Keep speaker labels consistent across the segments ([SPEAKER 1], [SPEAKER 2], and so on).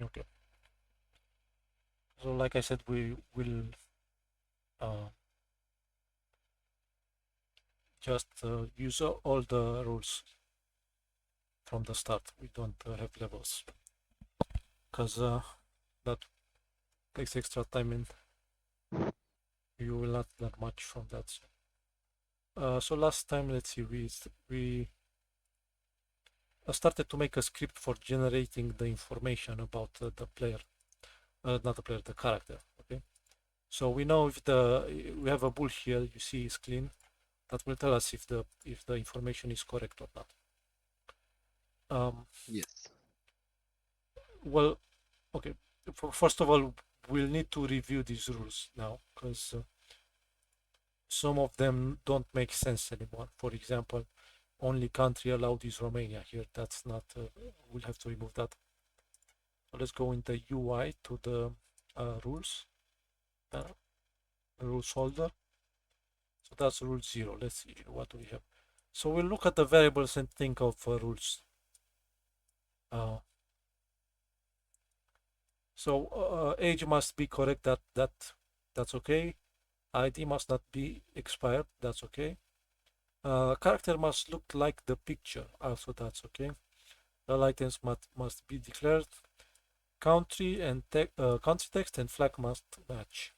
[SPEAKER 1] Okay. So like I said, we will just use all the rules from the start. We don't have levels because that takes extra time and you will not learn much from that. So last time, let's see, we started to make a script for generating the information about the player, not the player, the character. Okay. So we know if we have a bool here, you see is clean. That will tell us if the information is correct or not.
[SPEAKER 2] Yes.
[SPEAKER 1] Well, okay. First of all, we'll need to review these rules now because some of them don't make sense anymore. For example, only country allowed is Romania here. That's not, we'll have to remove that. So let's go in the UI to the rules, uh, rules folder. So that's rule 0. Let's see what we have. So we'll look at the variables and think of rules. So age must be correct. That's okay. ID must not be expired. That's okay. Character must look like the picture. Also, that's okay. All items must be declared. Country and country text and flag must match.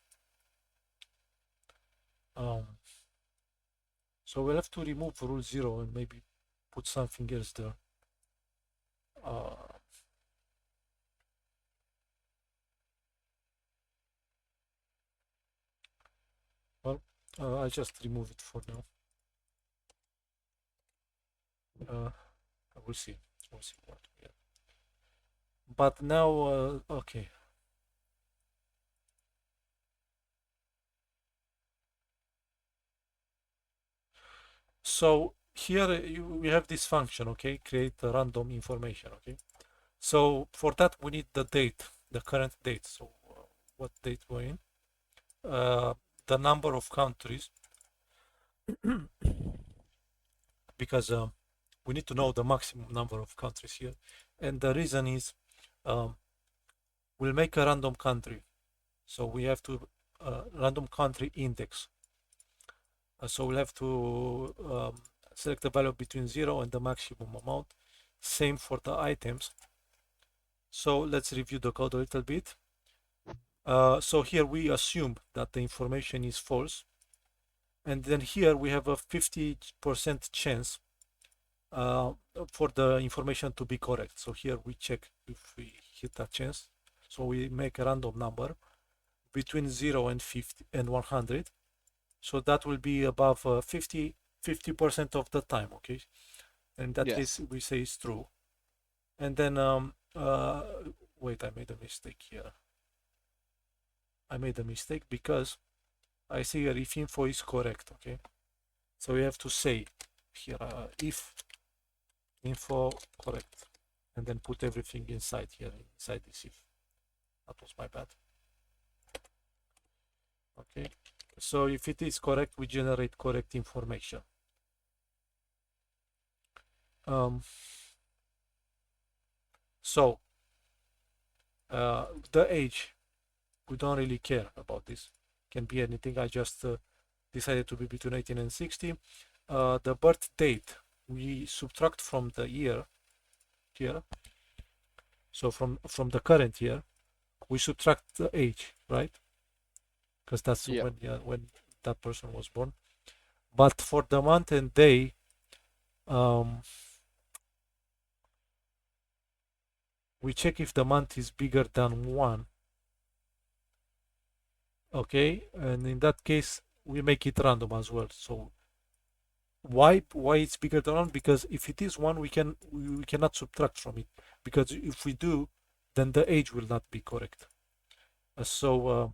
[SPEAKER 1] So we'll have to remove rule 0 and maybe put something else there. Uh, well, I'll just remove it for now. We'll see. We'll see what we have. But now, okay. So here we have this function, okay? Create a random information, okay? So for that we need the date, the current date. So what date we're in? The number of countries, because we need to know the maximum number of countries here. And the reason is um, we'll make a random country. So we have to random country index. So we'll have to select the value between 0 and the maximum amount. Same for the items. So let's review the code a little bit. So here we assume that the information is false. And then here we have a 50% chance for the information to be correct. So here we check if we hit that chance. So we make a random number between 0 and 50 and 100. So that will be above 50% of the time, okay? In that
[SPEAKER 2] Yes.
[SPEAKER 1] case, we say it's true. And then, wait, I made a mistake here. I made a mistake because I say here if info is correct, okay? So we have to say here if info correct, and then put everything inside here, inside this if. That was my bad. Okay, so if it is correct, we generate correct information. So the age, we don't really care about this. Can be anything. I just decided to be between 18 and 60. The birth date, we subtract from the year here. So from the current year, we subtract the age, right? Because that's
[SPEAKER 2] Yeah.
[SPEAKER 1] when that person was born. But for the month and day, um, we check if the month is bigger than 1. Okay, and in that case, we make it random as well. So why it's bigger than 1? Because if it is 1, we cannot subtract from it. Because if we do, then the age will not be correct. So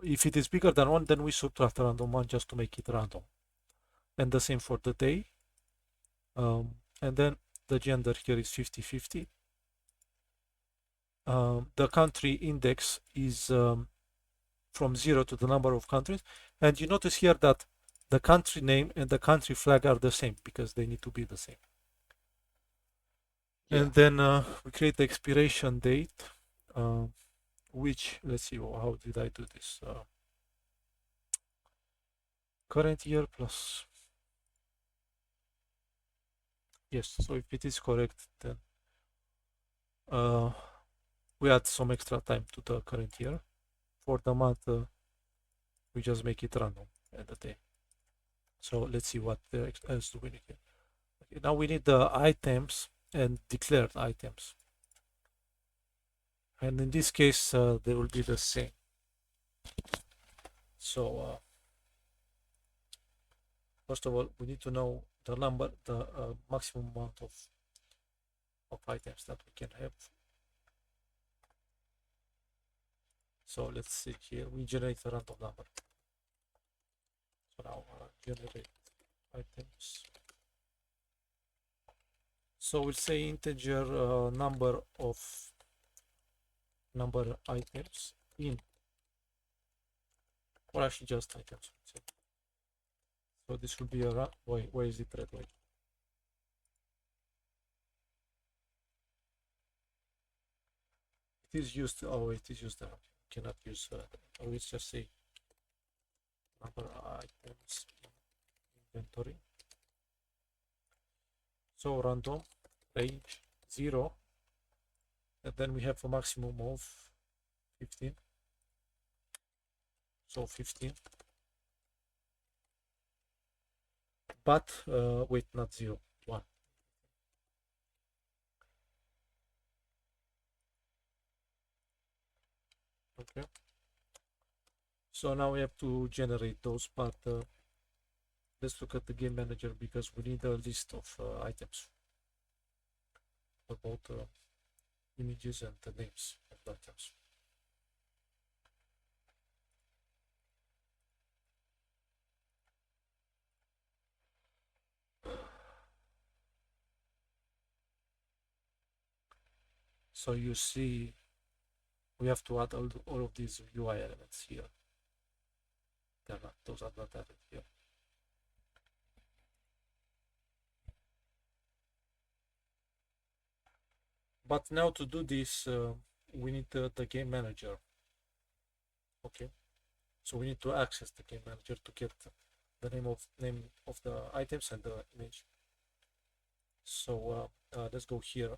[SPEAKER 1] if it is bigger than 1, then we subtract random 1 just to make it random. And the same for the day. And then the gender here is 50-50. The country index is from 0 to the number of countries. And you notice here that the country name and the country flag are the same because they need to be the same. And then we create the expiration date, which, let's see, how did I do this? Current year plus, yes, so if it is correct, then we add some extra time to the current year. For the month, we just make it random at the day. So let's see what else do we need here. Okay, now we need the items and declared items. And in this case, they will be the same. So first of all, we need to know the number, the maximum amount of items that we can have. So let's see here, we generate a random number. So now generate items. So we'll say integer number items in, or actually just items. So this will be a why is it red? Wait. It is used. Oh, it is used. Cannot use. I will just say number items in inventory. So random range 0, and then we have a maximum of 15. So 15. But wait, not 0, 1. Okay. So now we have to generate those, but let's look at the game manager because we need a list of items for both images and the names of the items. So you see, we have to add all of these UI elements here. They're not, those are not added here. But now to do this, we need the game manager. Okay, so we need to access the game manager to get the name of the items and the image. So let's go here.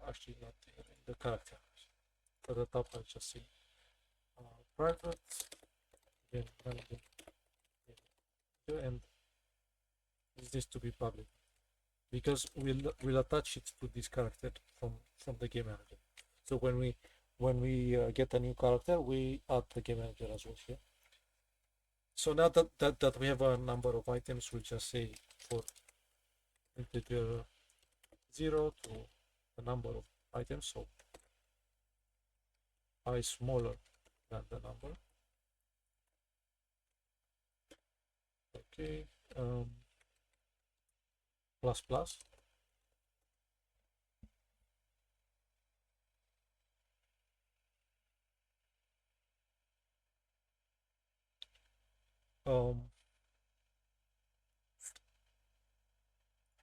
[SPEAKER 1] Actually, not here, in the character. At the top, I'll just say private game manager, and this needs to be public because we'll attach it to this character from the game manager. So when we get a new character, we add the game manager as well here. So now that we have a number of items, we'll just say for integer 0 to the number of items, so I smaller than the number. Okay, plus plus.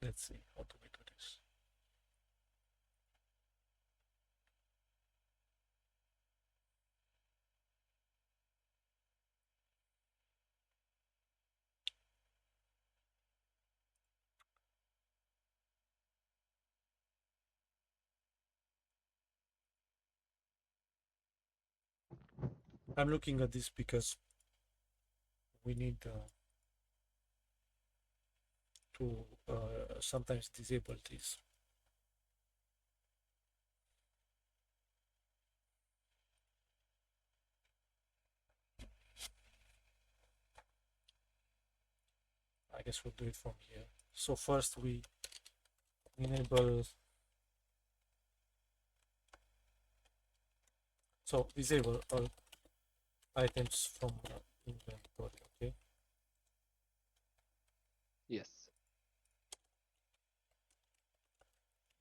[SPEAKER 1] Let's see, how do we do this? I'm looking at this because we need to sometimes disable this. I guess we'll do it from here. So first we enable, so disable all items from inventory, okay?
[SPEAKER 2] Yes.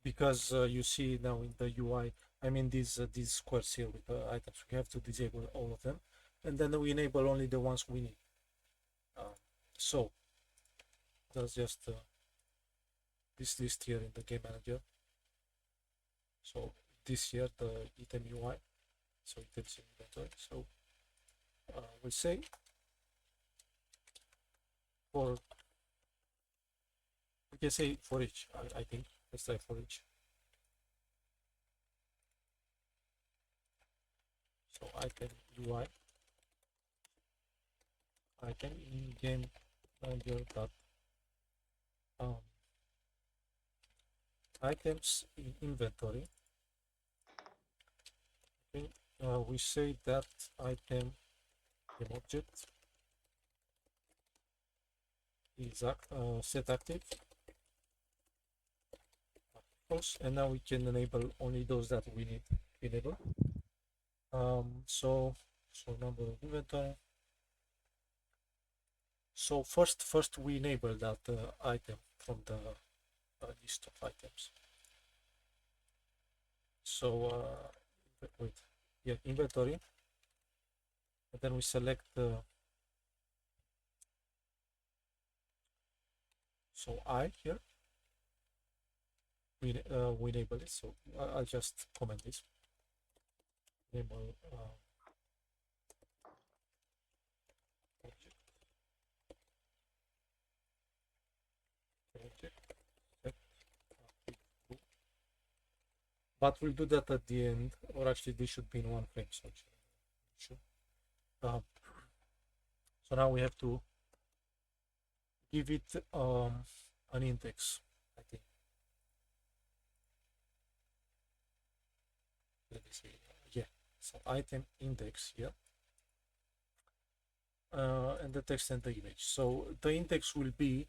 [SPEAKER 1] Because you see now in the UI, I mean these squares here with the items, we have to disable all of them, and then we enable only the ones we need. So that's just this list here in the game manager. So this here the item UI, so items inventory. So we'll say for, we can say for each. I think let's try for each. So item UI, item in game manager dot items in inventory. Okay, we say that item game object is set active, and now we can enable only those that we need to enable. So number of inventory. So first we enable that item from the list of items. So wait, yeah, inventory, and then we select so I here we enable it. So I'll just comment this. Enable object, set, but we'll do that at the end, or actually this should be in one frame. So sure. So now we have to give it an index, I think. Let me see. Yeah. So item index here. And the text and the image. So the index will be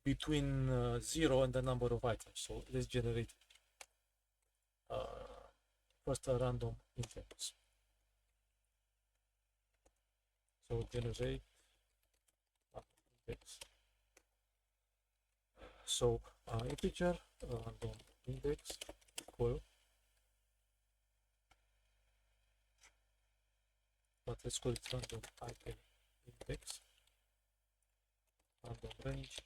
[SPEAKER 1] between 0 and the number of items. So let's generate first a random index. So generate index. So integer random index equal, but let's call it random item index, random range,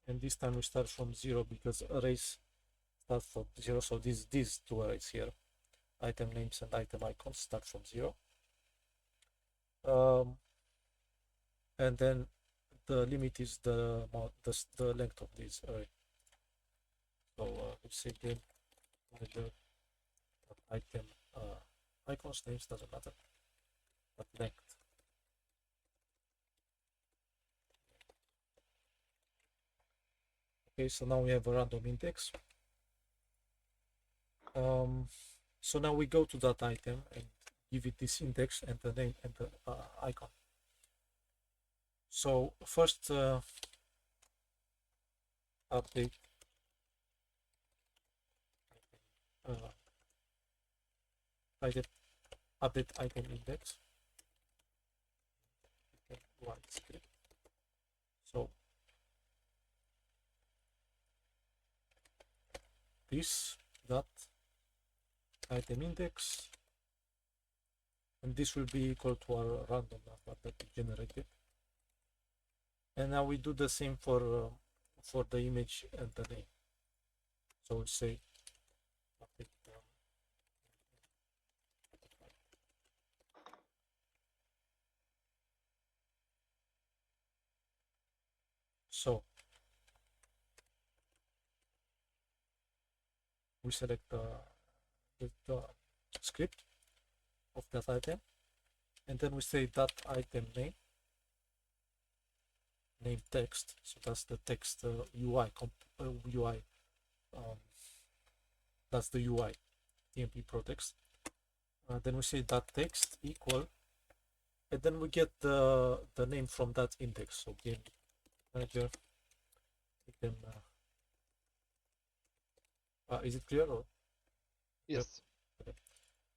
[SPEAKER 1] and this time we start from 0 because arrays start from 0. So these two arrays here, item names and item icons, start from 0. And then the limit is the length of this array. So let's say game manager item icons, names doesn't matter, but length. Okay, so now we have a random index. So now we go to that item and give it this index and the name and the icon. So first update update item index. So this dot item index, and this will be equal to our random number that we generated. And now we do the same for the image and the name. So we'll say so we select the script of that item, and then we say that item name text. So that's the text UI UI. That's the UI TMP Pro text. Then we say that text equal, and then we get the name from that index. So game manager item. Is it clear? Or?
[SPEAKER 2] Yes.
[SPEAKER 1] Yep. Okay.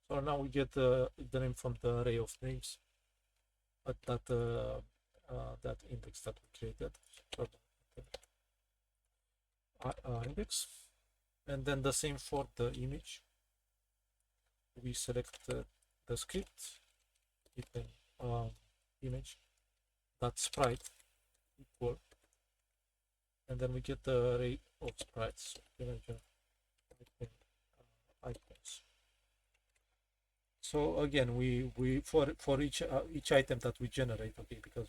[SPEAKER 1] So now we get the name from the array of names at that index that we created. Index, and then the same for the image. We select the script, item image that sprite, and then we get the array of sprites. Items. So again, we for each item that we generate, okay, because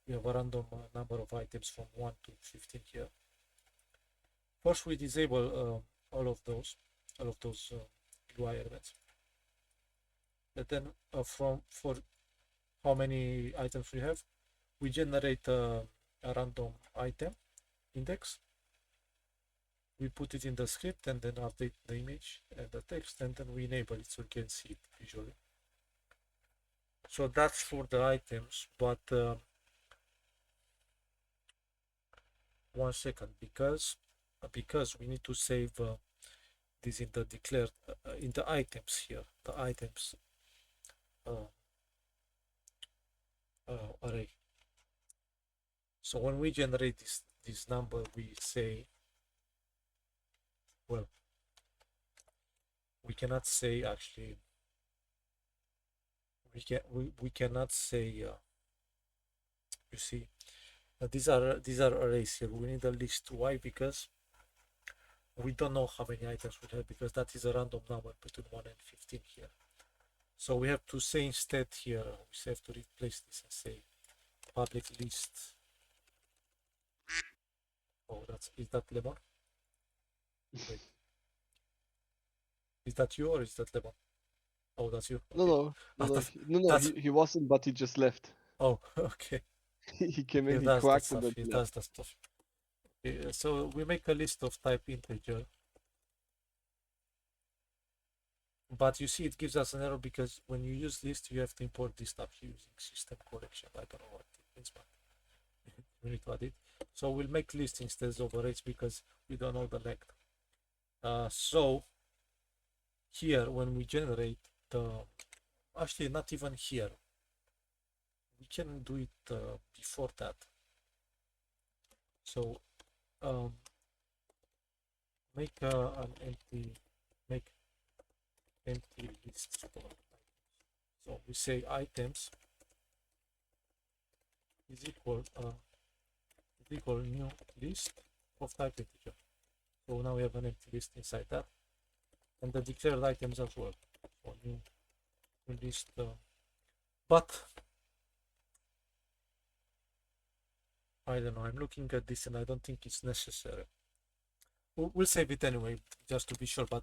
[SPEAKER 1] we have a random number of items from 1 to 15 here. First, we disable all of those UI elements, and then for how many items we have, we generate a random item index. We put it in the script and then update the image and the text, and then we enable it so we can see it visually. So that's for the items, but 1 second, because we need to save this in the declared in the items here, the items uh, array. So when we generate this number, we say, well, we cannot say actually. We cannot say. You see, these are arrays here. We need a list. Why? Because we don't know how many items we have, because that is a random number between 1 and 15 here. So we have to say instead here, we have to replace this and say public list. Oh, is that Lemon? Wait, is that you or is that Lemon? Oh, that's you.
[SPEAKER 2] No,
[SPEAKER 1] Okay.
[SPEAKER 2] no, no, no,
[SPEAKER 1] That's
[SPEAKER 2] he,
[SPEAKER 1] that's.
[SPEAKER 2] he wasn't, but he just left.
[SPEAKER 1] Oh, okay.
[SPEAKER 2] He came
[SPEAKER 1] He
[SPEAKER 2] in, he
[SPEAKER 1] does that
[SPEAKER 2] quacked, and
[SPEAKER 1] stuff.
[SPEAKER 2] then
[SPEAKER 1] He
[SPEAKER 2] he
[SPEAKER 1] does
[SPEAKER 2] left.
[SPEAKER 1] that stuff. Okay, so we make a list of type integer, but you see it gives us an error because when you use list, you have to import this stuff using system correction. I don't know what it means, but we need to add it. So we'll make list instead of arrays because we don't know the length. So here when we generate the, actually not even here, we can do it before that. So make an make empty list. So we say items is equal new list of type integer. So now we have an empty list inside that, and the declared items as well. So new list, but I don't know. I'm looking at this and I don't think it's necessary. We'll save it anyway, just to be sure. But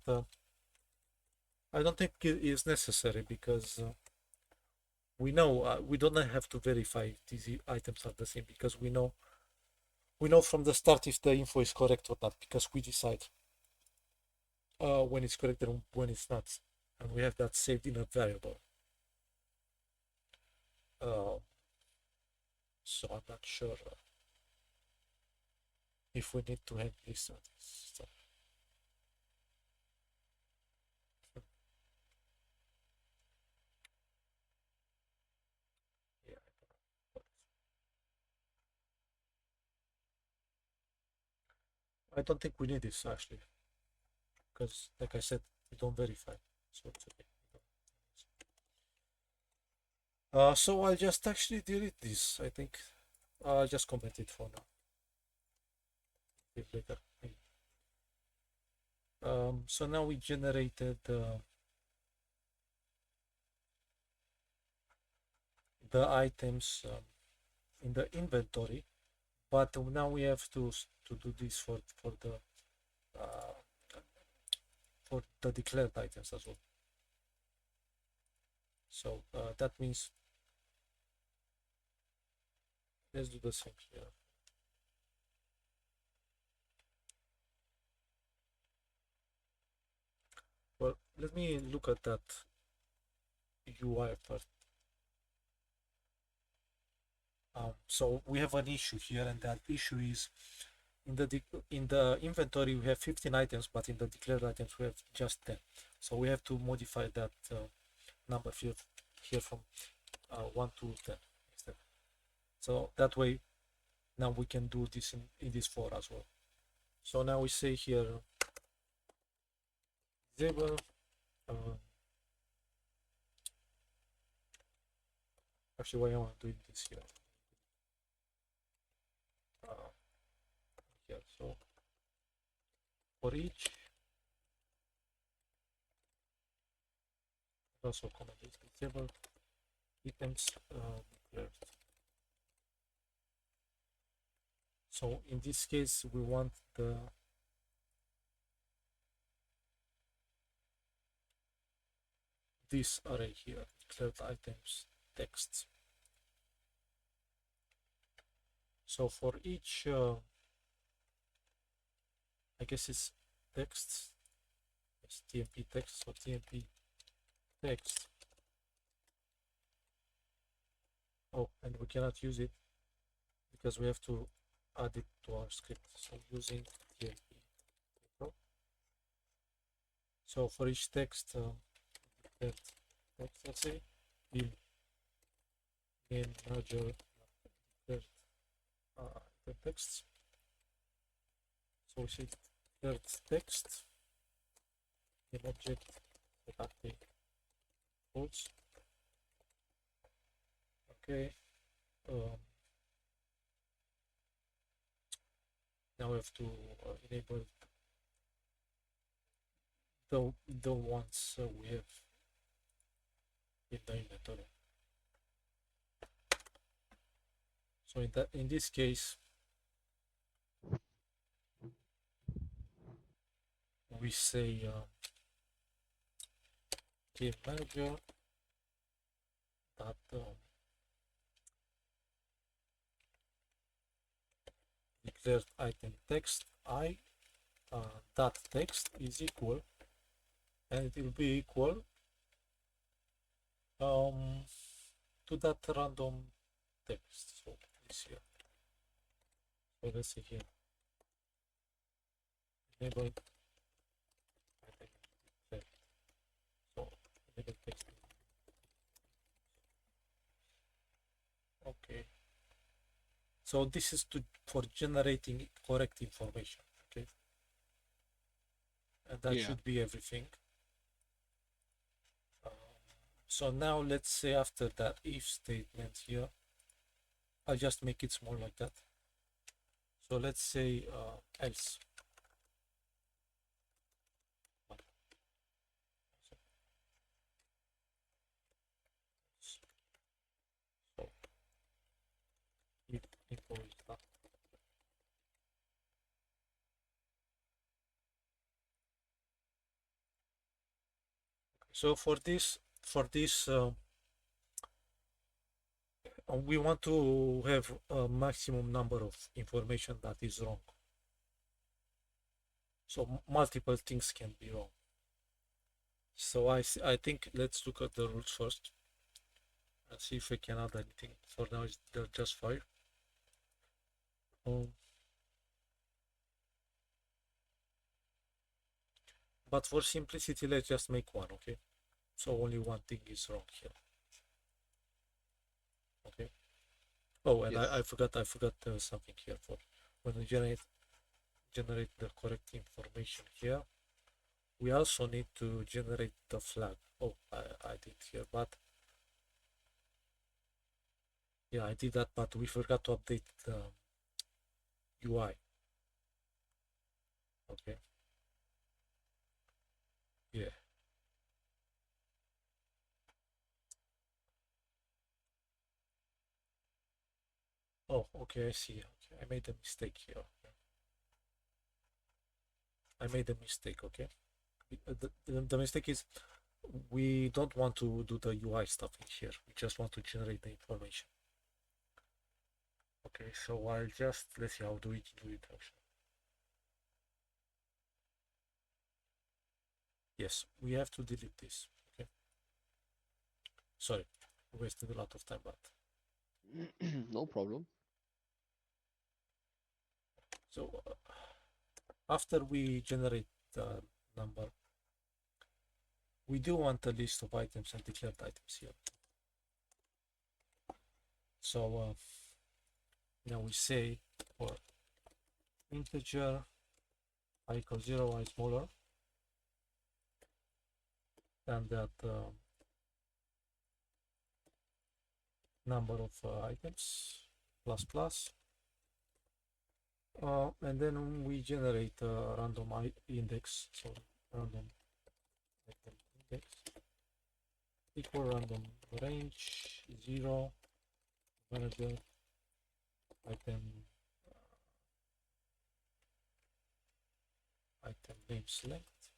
[SPEAKER 1] I don't think it is necessary because we know we don't have to verify if these items are the same, because we know from the start if the info is correct or not, because we decide when it's correct and when it's not, and we have that saved in a variable. So I'm not sure if we need to have this stuff. Yeah, I don't think we need this actually, because like I said, we don't verify, so it's okay. So I'll just actually delete this. I think I'll just comment it for now. Later. So now we generated the items in the inventory, but now we have to do this uh, for the declared items as well. So that means let's do the same here. Well, let me look at that UI first. So we have an issue here, and that issue is in the inventory we have 15 items, but in the declared items we have just 10. So we have to modify that number here from 1 to 10 instead. So that way now we can do this in this for as well. So now we say here disable actually why am I doing this here? Uh, here for each, also comment this disable items declared. So in this case, we want this array here, declared items text. So for each, I guess it's text, it's TMP text, so TMP text. Oh, and we cannot use it because we have to add it to our script. So using TMP. So for each text, text, let's say, will name manager declared the text. So we say declared text in object that holds. Okay. Now we have to enable the ones we have in the inventory. So in this case, we say game manager that declared item text I that text is equal, and it will be equal to that random text. So this here. So let's see here. Enable item text. So enable text. Okay. So this is for generating correct information. Okay. And that should be everything. So now let's say after that if statement here, I'll just make it small like that. So let's say else. So if info is that. So for this we want to have a maximum number of information that is wrong. So multiple things can be wrong. So I think let's look at the rules first and see if we can add anything. For now, they're just 5. But for simplicity, let's just make 1, okay? So only one thing is wrong here. Okay. Oh, and yes. I forgot something here. For when we generate the correct information here, we also need to generate the flag. Oh, I did here, but yeah, I did that, but we forgot to update the UI. Okay. Yeah. Oh, okay, I see. Okay, I made a mistake here. I made a mistake, okay? The mistake is we don't want to do the UI stuff in here. We just want to generate the information. Okay, so I'll just, let's see how do it actually. Yes, we have to delete this. Okay. Sorry, wasted a lot of time, but
[SPEAKER 2] no problem.
[SPEAKER 1] So after we generate the number, we do want a list of items and declared items here. So now we say for integer I equals 0, I smaller than that number of items plus plus, And then we generate a random index. So random item index equal random range 0 manager item item name select.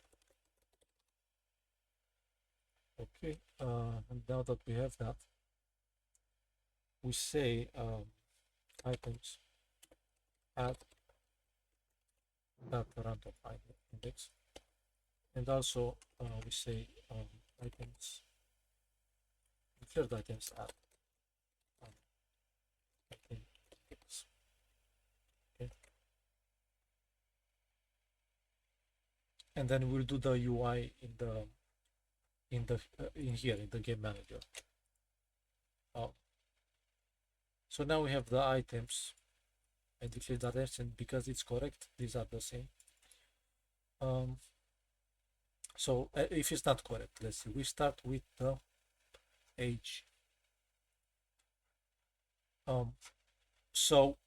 [SPEAKER 1] Okay, and now that we have that, we say items add that random index, and also we say items declared items add item index. Okay, and then we'll do the UI in here in the game manager. So now we have the items and declare the items, and because it's correct, these are the same. So if it's not correct, let's see, we start with the age. So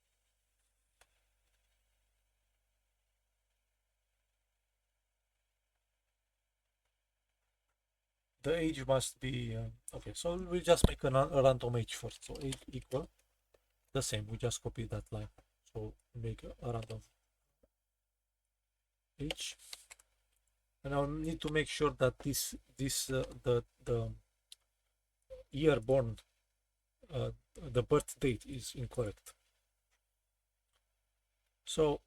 [SPEAKER 1] the age must be okay. So we just make a random age first. So age equal the same. We just copy that line. So make a random age, and I need to make sure that the year born, the birth date is incorrect. So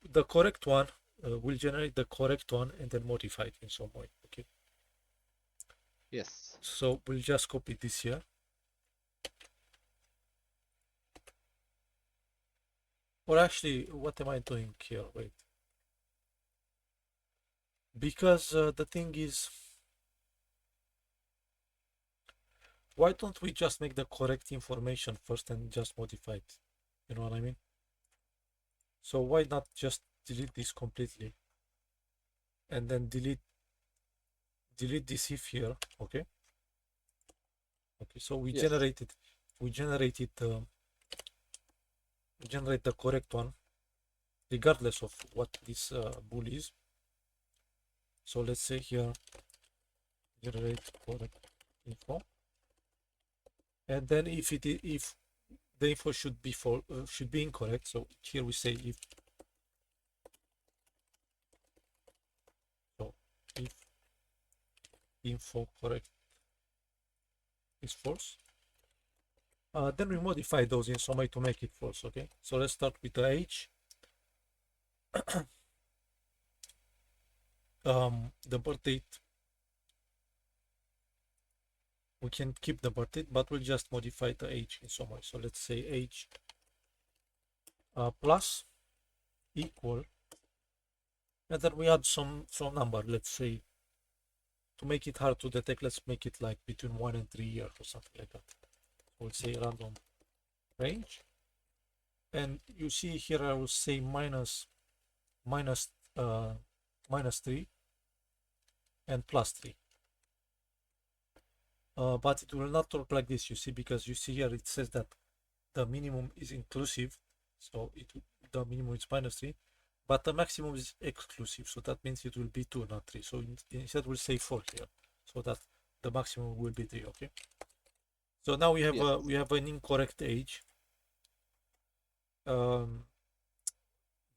[SPEAKER 1] the correct one will generate the correct one and then modify it in some way. Okay.
[SPEAKER 2] Yes.
[SPEAKER 1] So we'll just copy this here. Or actually, what am I doing here? Wait. Because the thing is, why don't we just make the correct information first and just modify it? You know what I mean? So why not just delete this completely and then delete this if here? Okay. Okay. So we
[SPEAKER 2] Yes.
[SPEAKER 1] generated generate the correct one regardless of what this bool is. So let's say here generate correct info, and then if the info should be should be incorrect, so here we say if info correct is false, then we modify those in some way to make it false. Okay, so let's start with the age. The birth date, we can keep the birth date, but we'll just modify the age in some way. So let's say age plus equal, and then we add some number. Let's say, to make it hard to detect, let's make it like between 1 and 3 years or something like that. We'll say random range, and you see here I will say minus 3 and plus 3. But it will not work like this, you see, because you see here it says that the minimum is inclusive, so the minimum is minus 3, but the maximum is exclusive, so that means it will be 2, not 3. So instead we'll say 4 here, so that the maximum will be 3. Okay. So now we have
[SPEAKER 2] Yes.
[SPEAKER 1] we have an incorrect age.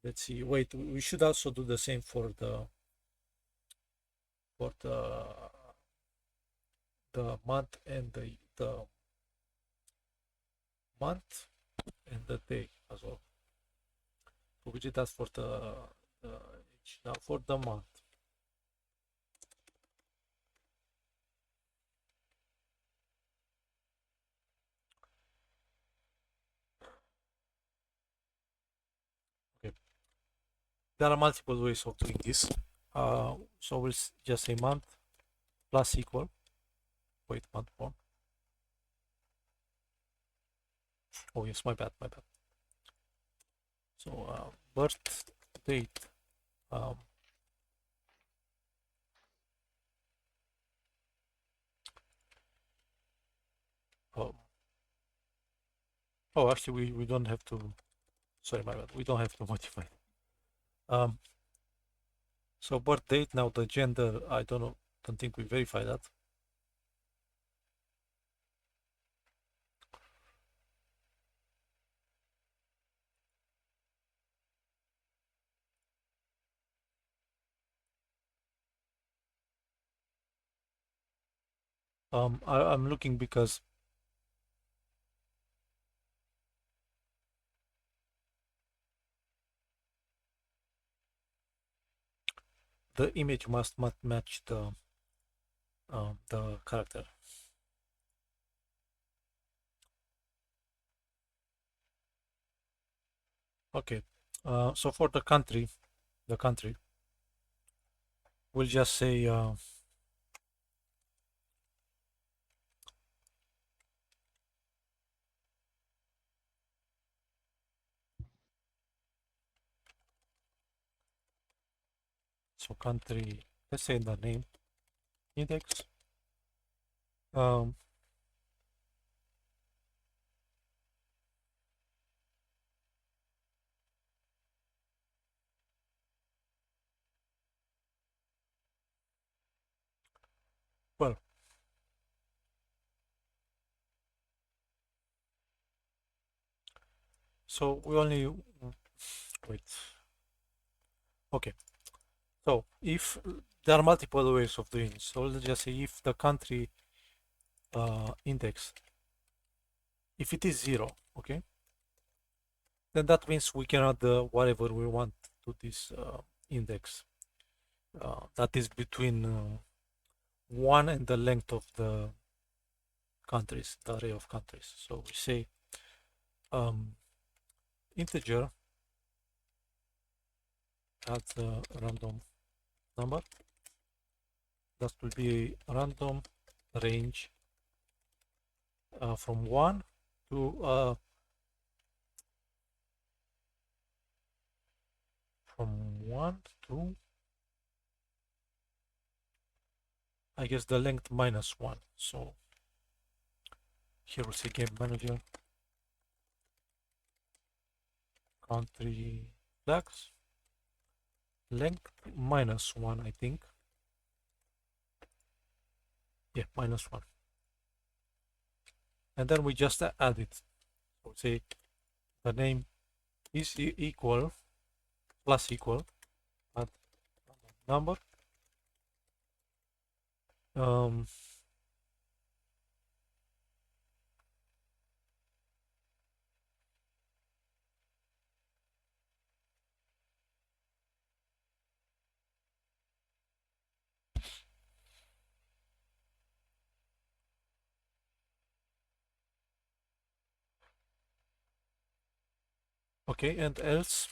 [SPEAKER 1] Let's see. Wait, we should also do the same for the month and the month and the day as well. So we did that for the age. Now for the month. Okay. There are multiple ways of doing this. So we'll just say month plus equal. Wait, month one. Oh yes, my bad. So birth date. Um, oh, actually we don't have to. sorry, my bad. We don't have to modify. Um, so birth date, now the gender, I don't know, don't think we verify that. I'm looking because the image must match the character. Okay. So for the country, we'll just say so country. Let's say the name index. Um, well, so we only wait. Okay. So if there are multiple ways of doing it, so let's just say if the country index, if it is 0, okay, then that means we can add whatever we want to this index. That is between 1 and the length of the countries, the array of countries. So we say integer as a random number. That will be a random range from 1 to from 1 to, I guess, the length minus 1. So here we say game manager country flags length minus 1, I think. Yeah, minus 1. And then we just add it. So say the name is equal plus equal add number. Um, okay, and else.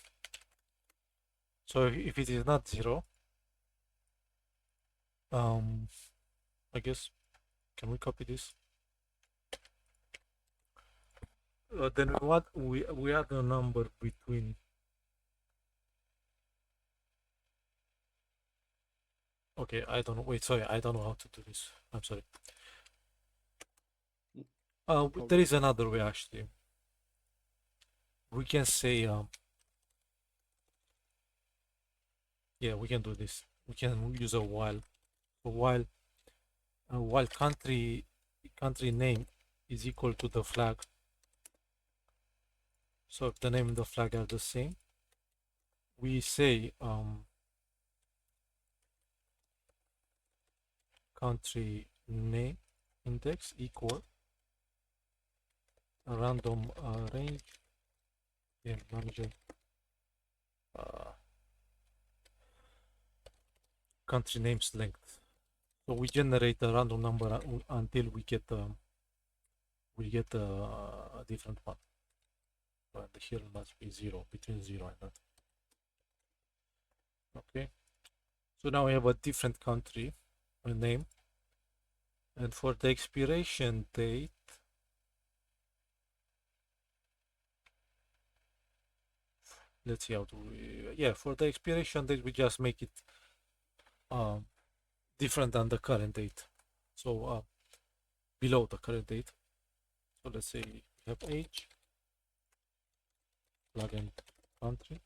[SPEAKER 1] So if it is not 0, I guess, can we copy this? Then what we add a number between. Okay, I don't know. Wait, sorry, I don't know how to do this. I'm sorry.
[SPEAKER 2] No
[SPEAKER 1] There
[SPEAKER 2] problem.
[SPEAKER 1] is another way actually. We can say, yeah, we can do this. We can use a while. So while country name is equal to the flag. So if the name and the flag are the same, we say country name index equal a random range game manager country names length. So we generate a random number until we get a different one. And here must be 0, between 0 and that. Okay. So now we have a different country name, and for the expiration date, let's see how to. Yeah, for the expiration date, we just make it different than the current date. So below the current date. So let's say we have age plug in country.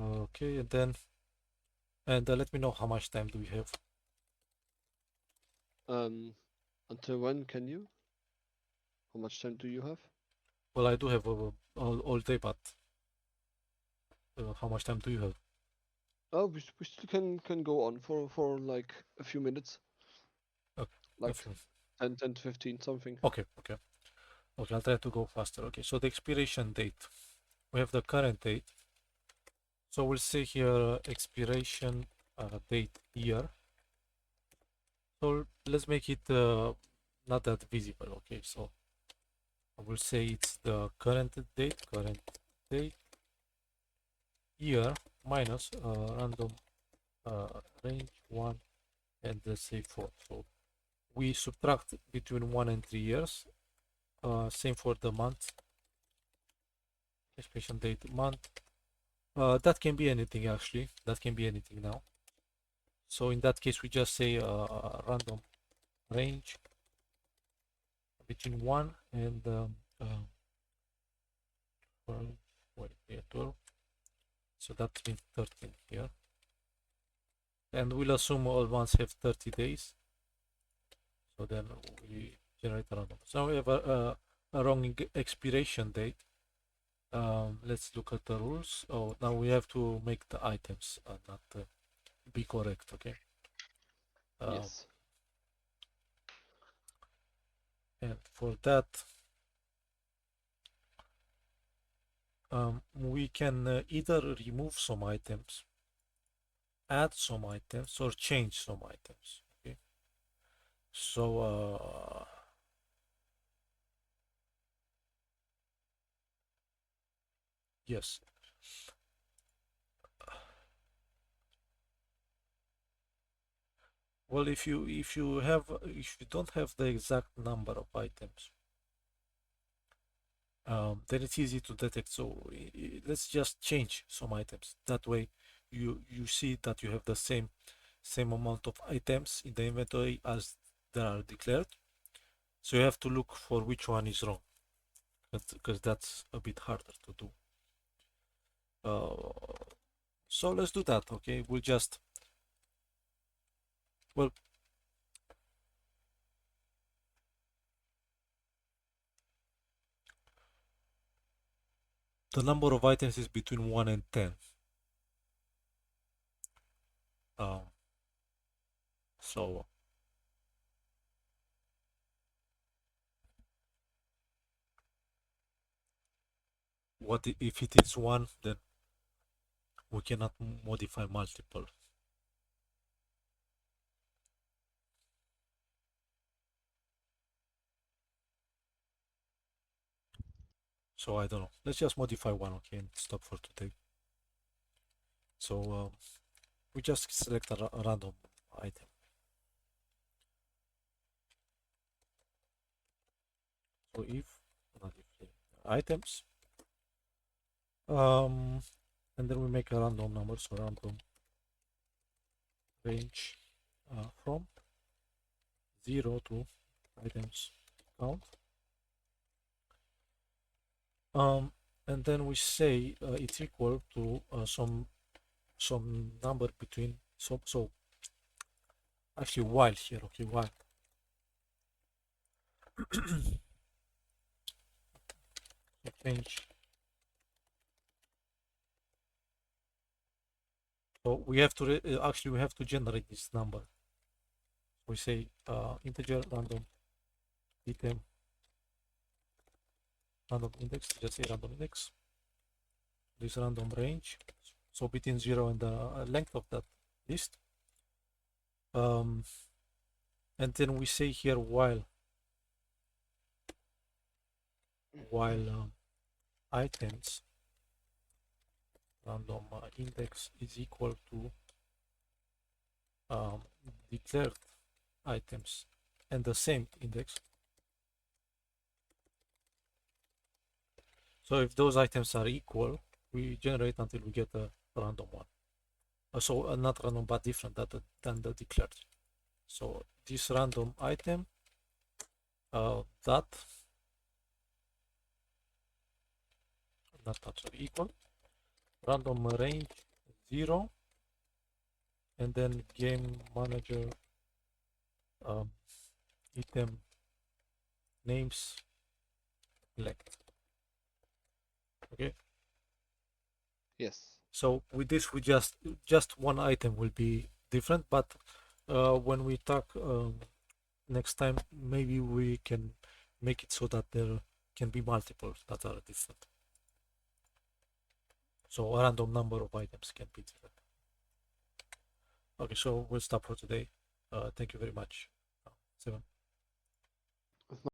[SPEAKER 1] Okay, and then let me know how much time do we have.
[SPEAKER 2] Until when can you? How much time do you have?
[SPEAKER 1] Well, I do have all day, but how much time do you have?
[SPEAKER 2] Oh, we still can go on for like a few minutes,
[SPEAKER 1] Okay, a
[SPEAKER 2] like
[SPEAKER 1] few.
[SPEAKER 2] 10 to 15 something.
[SPEAKER 1] Okay, okay, okay. I'll try to go faster. Okay, so the expiration date. We have the current date. So we'll say here expiration date year. So let's make it not that visible. Okay, so I will say it's the current date year minus random range 1 and let's say 4. So we subtract between 1 and 3 years. Same for the month, expiration date month. That can be anything actually. That can be anything now. So in that case, we just say random range between 1 and 12, wait, yeah, 12. So that means 13 here. And we'll assume all months have 30 days. So then we generate a random. So we have a wrong expiration date. Let's look at the rules. Oh, now we have to make the items not be correct, okay?
[SPEAKER 2] Yes.
[SPEAKER 1] And for that, we can either remove some items, add some items, or change some items, okay? So, yes. Well, if you don't have the exact number of items, then it's easy to detect. So let's just change some items. That way, you see that you have the same amount of items in the inventory as that are declared. So you have to look for which one is wrong, because that's a bit harder to do. So let's do that. Okay, we'll just well the number of items is between 1 and 10. Um, so what if it is 1, then we cannot modify multiple. So I don't know. Let's just modify 1, okay, and stop for today. So we just select a random item. So if not if items, and then we make a random number, so random range from 0 to items count. And then we say it's equal to some number between so actually while here, okay, while change. So we have to actually we have to generate this number. We say integer random item random index, just say random index, this random range, so between 0 and the length of that list. And then we say here while items random index is equal to declared items and the same index. So if those items are equal, we generate until we get a random one. So not random but different than the declared. So this random item that not sorry, equal random range 0, and then game manager um, item names select. Okay.
[SPEAKER 2] Yes.
[SPEAKER 1] So with this, we just one item will be different, but when we talk next time, maybe we can make it so that there can be multiple that are different. So a random number of items can be different. Okay, so we'll stop for today. Thank you very much. 7.